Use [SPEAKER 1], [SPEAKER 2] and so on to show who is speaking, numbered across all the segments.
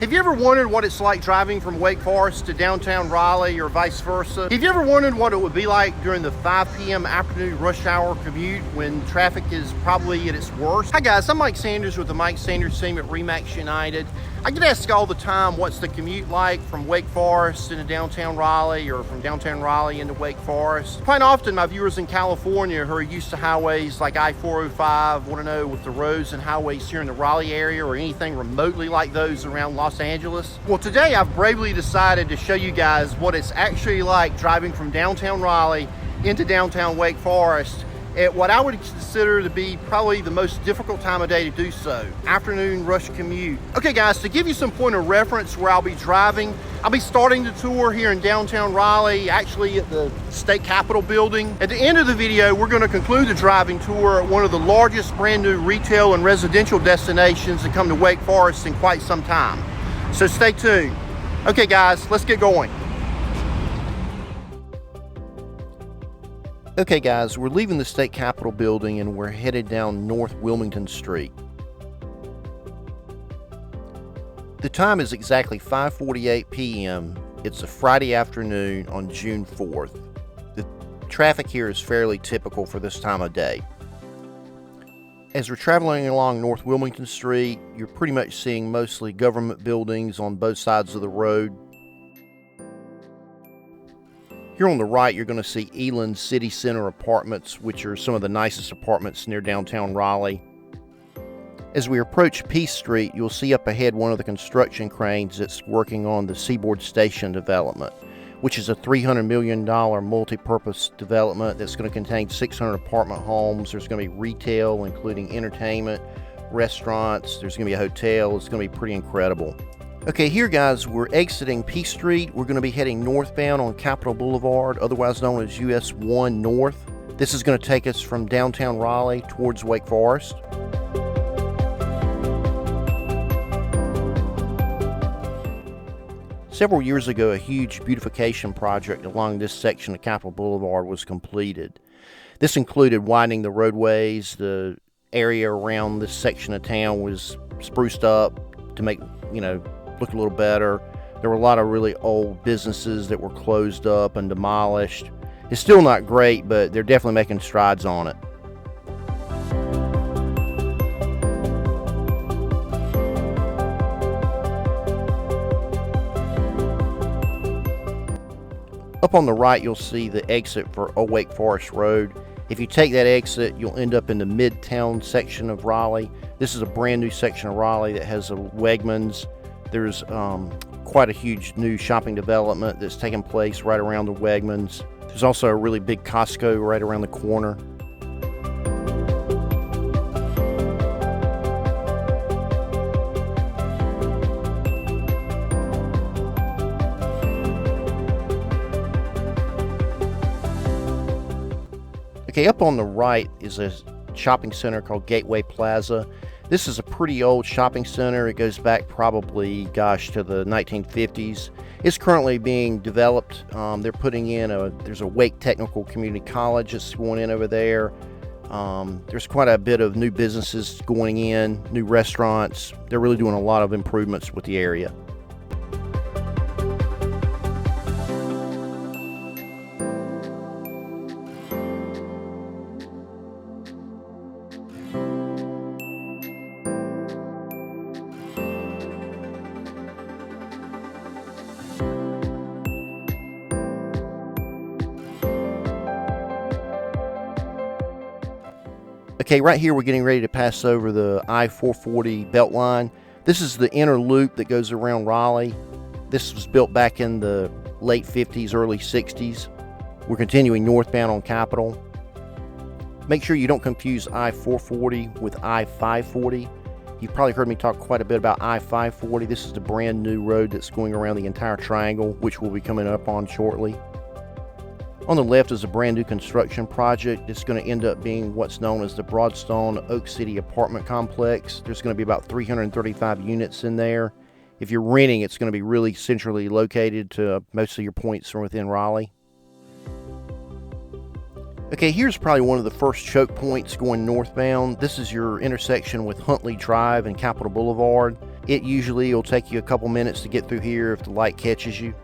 [SPEAKER 1] Have you ever wondered what it's like driving from Wake Forest to downtown Raleigh or vice versa? Have you ever wondered what it would be like during the 5 p.m. afternoon rush hour commute when traffic is probably at its worst? Hi guys, I'm Mike Sanders with the Mike Sanders team at RE/MAX United. I get asked all the time, what's the commute like from Wake Forest into downtown Raleigh or from downtown Raleigh into Wake Forest? Quite often my viewers in California who are used to highways like I-405 want to know with the roads and highways here in the Raleigh area or anything remotely like those around Los Angeles. Well, today I've bravely decided to show you guys what it's actually like driving from downtown Raleigh into downtown Wake Forest at what I would consider to be probably the most difficult time of day to do so, afternoon rush commute. Okay guys, to give you some point of reference where I'll be driving, I'll be starting the tour here in downtown Raleigh, actually at the State Capitol building. At the end of the video, we're going to conclude the driving tour at one of the largest brand new retail and residential destinations that come to Wake Forest in quite some time. So stay tuned. Okay guys, let's get going. Okay guys, we're leaving the State Capitol building and we're headed down North Wilmington Street. The time is exactly 5:48 p.m. It's a Friday afternoon on June 4th. The traffic here is fairly typical for this time of day. As we're traveling along North Wilmington Street, you're pretty much seeing mostly government buildings on both sides of the road. Here on the right, you're going to see Eland City Center Apartments, which are some of the nicest apartments near downtown Raleigh. As we approach Peace Street, you'll see up ahead one of the construction cranes that's working on the Seaboard Station development, which is a $300 million multi-purpose development that's going to contain 600 apartment homes. There's going to be retail, including entertainment, restaurants. There's going to be a hotel. It's going to be pretty incredible. Okay, here guys, we're exiting Peace Street. We're going to be heading northbound on Capitol Boulevard, otherwise known as US 1 North. This is going to take us from downtown Raleigh towards Wake Forest. Several years ago, a huge beautification project along this section of Capitol Boulevard was completed. This included widening the roadways. The area around this section of town was spruced up to make, look a little better. There were a lot of really old businesses that were closed up and demolished. It's still not great, but they're definitely making strides on it. Up on the right, you'll see the exit for Old Wake Forest Road. If you take that exit, you'll end up in the Midtown section of Raleigh. This is a brand new section of Raleigh that has a Wegmans. There's quite a huge new shopping development that's taking place right around the Wegmans. There's also a really big Costco right around the corner. Okay, up on the right is a shopping center called Gateway Plaza. This is a pretty old shopping center. It goes back probably, to the 1950s. It's currently being developed. They're putting in there's a Wake Technical Community College that's going in over there. There's quite a bit of new businesses going in, new restaurants. They're really doing a lot of improvements with the area. Okay, right here we're getting ready to pass over the I-440 Beltline. This is the inner loop that goes around Raleigh. This was built back in the late 50s, early 60s. We're continuing northbound on Capitol. Make sure you don't confuse I-440 with I-540. You've probably heard me talk quite a bit about I-540. This is the brand new road that's going around the entire triangle, which we'll be coming up on shortly. On the left is a brand new construction project. It's going to end up being what's known as the Broadstone Oak City apartment complex. There's going to be about 335 units in there. If you're renting, it's going to be really centrally located to most of your points from within Raleigh. Okay, here's probably one of the first choke points going northbound. This is your intersection with Huntley Drive and Capitol Boulevard. It usually will take you a couple minutes to get through here if the light catches you.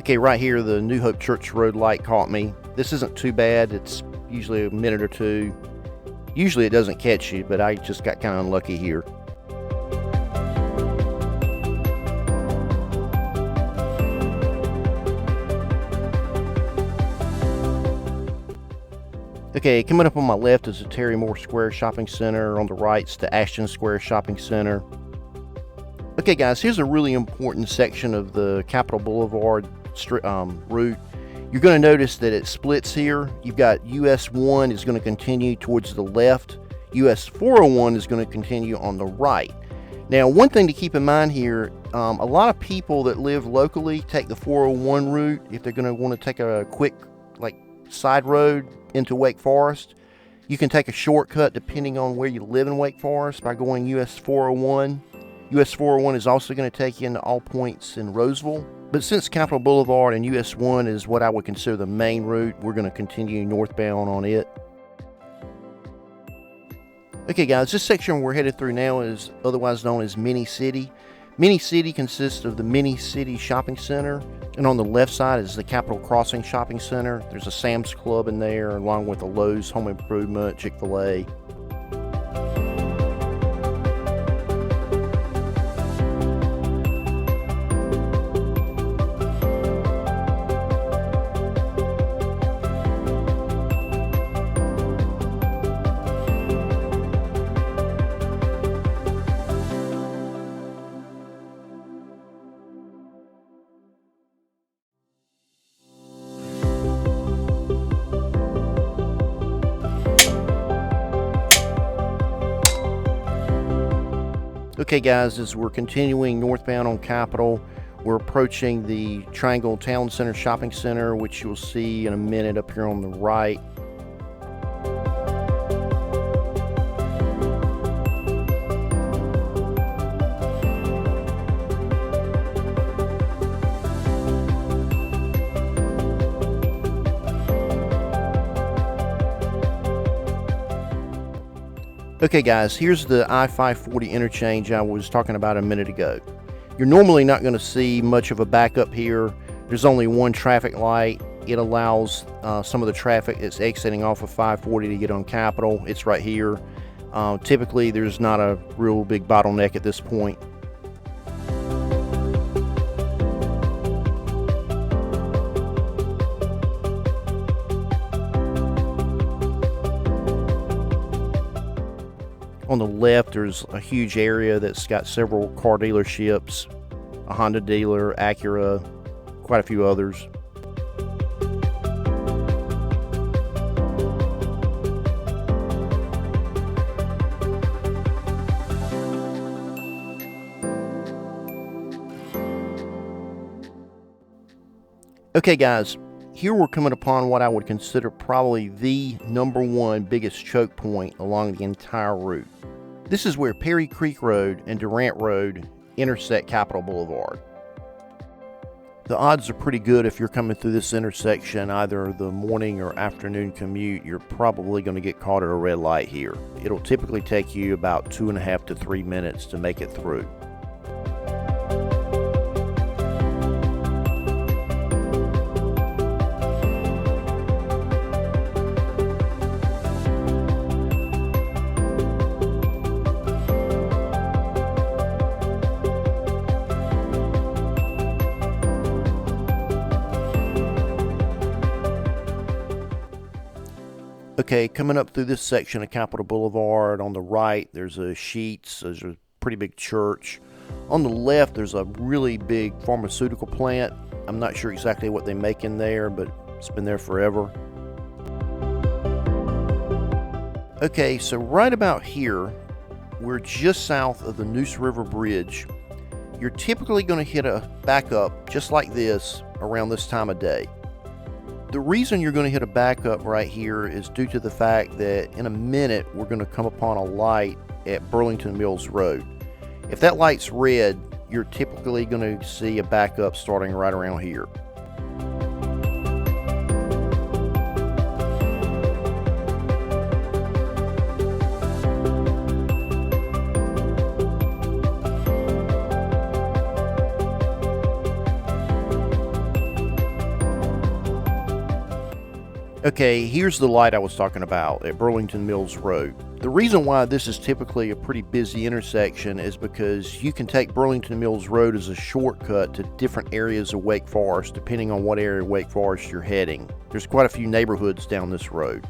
[SPEAKER 1] Okay, right here, the New Hope Church Road light caught me. This isn't too bad. It's usually a minute or two. Usually it doesn't catch you, but I just got kind of unlucky here. Okay, coming up on my left is the Terry Moore Square Shopping Center. On the right is the Ashton Square Shopping Center. Okay guys, here's a really important section of the Capitol Boulevard route. You're going to notice that it splits here. You've got US 1 is going to continue towards the left. US 401 is going to continue on the right. Now, one thing to keep in mind here, a lot of people that live locally take the 401 route if they're going to want to take a quick side road into Wake Forest. You can take a shortcut depending on where you live in Wake Forest by going US 401. US 401 is also going to take you into all points in Roseville. But since Capitol Boulevard and US 1 is what I would consider the main route, we're going to continue northbound on it. Okay guys, this section we're headed through now is otherwise known as Mini City. Mini City consists of the Mini City Shopping Center, and on the left side is the Capitol Crossing Shopping Center. There's a Sam's Club in there, along with a Lowe's Home Improvement, Chick-fil-A. Okay guys, as we're continuing northbound on Capitol, we're approaching the Triangle Town Center Shopping Center, which you'll see in a minute up here on the right. Okay guys, here's the I-540 interchange I was talking about a minute ago. You're normally not going to see much of a backup here. There's only one traffic light. It allows some of the traffic that's exiting off of 540 to get on Capitol. It's right here. Typically there's not a real big bottleneck at this point. On the left, there's a huge area that's got several car dealerships, a Honda dealer, Acura, quite a few others. Okay guys, here we're coming upon what I would consider probably the #1 biggest choke point along the entire route. This is where Perry Creek Road and Durant Road intersect Capitol Boulevard. The odds are pretty good if you're coming through this intersection, either the morning or afternoon commute, you're probably going to get caught at a red light here. It'll typically take you about 2.5 to 3 minutes to make it through. Okay, coming up through this section of Capitol Boulevard, on the right there's a Sheetz, there's a pretty big church. On the left there's a really big pharmaceutical plant. I'm not sure exactly what they make in there, but it's been there forever. Okay, so right about here, we're just south of the Neuse River Bridge. You're typically going to hit a backup just like this around this time of day. The reason you're going to hit a backup right here is due to the fact that in a minute we're going to come upon a light at Burlington Mills Road. If that light's red, you're typically going to see a backup starting right around here. Okay, here's the light I was talking about at Burlington Mills Road. The reason why this is typically a pretty busy intersection is because you can take Burlington Mills Road as a shortcut to different areas of Wake Forest depending on what area of Wake Forest you're heading. There's quite a few neighborhoods down this road.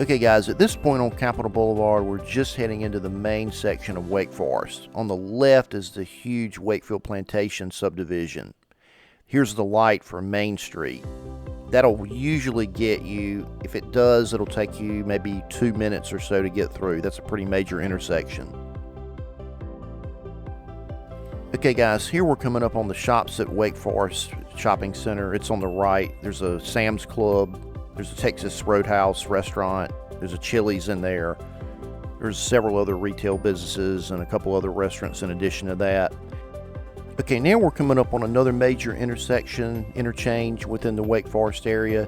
[SPEAKER 1] Okay guys, at this point on Capitol Boulevard, we're just heading into the main section of Wake Forest. On the left is the huge Wakefield Plantation subdivision. Here's the light for Main Street. That'll usually get you, if it does, it'll take you maybe 2 minutes or so to get through. That's a pretty major intersection. Okay guys, here we're coming up on the Shops at Wake Forest Shopping Center. It's on the right. There's a Sam's Club. There's a Texas Roadhouse restaurant. There's a Chili's in there. There's several other retail businesses and a couple other restaurants in addition to that. Okay, now we're coming up on another major interchange within the Wake Forest area.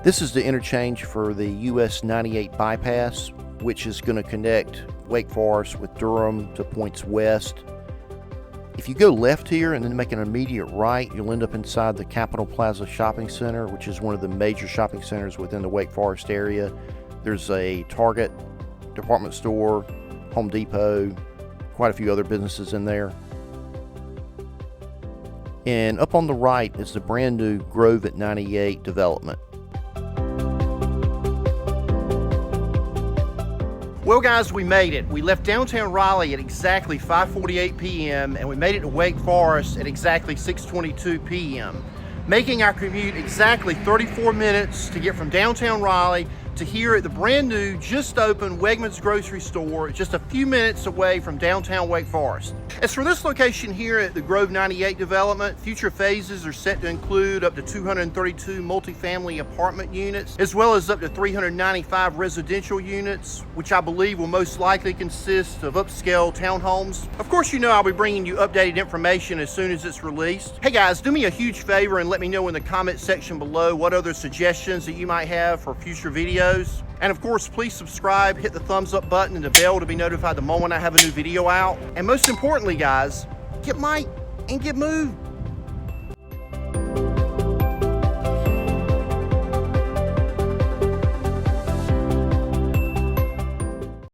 [SPEAKER 1] This is the interchange for the US 98 bypass, which is going to connect Wake Forest with Durham to points west. If you go left here and then make an immediate right, you'll end up inside the Capitol Plaza Shopping Center, which is one of the major shopping centers within the Wake Forest area. There's a Target, department store, Home Depot, quite a few other businesses in there. And up on the right is the brand new Grove at 98 development.
[SPEAKER 2] Well guys, we made it. We left downtown Raleigh at exactly 5:48 p.m. and we made it to Wake Forest at exactly 6:22 p.m. making our commute exactly 34 minutes to get from downtown Raleigh to here at the brand new, just opened Wegmans grocery store, just a few minutes away from downtown Wake Forest. As for this location here at the Grove 98 development, future phases are set to include up to 232 multifamily apartment units, as well as up to 395 residential units, which I believe will most likely consist of upscale townhomes. Of course, you know I'll be bringing you updated information as soon as it's released. Hey guys, do me a huge favor and let me know in the comment section below what other suggestions that you might have for future videos. And of course, please subscribe, hit the thumbs up button and the bell to be notified the moment I have a new video out. And most importantly, guys, get Mike and get moved.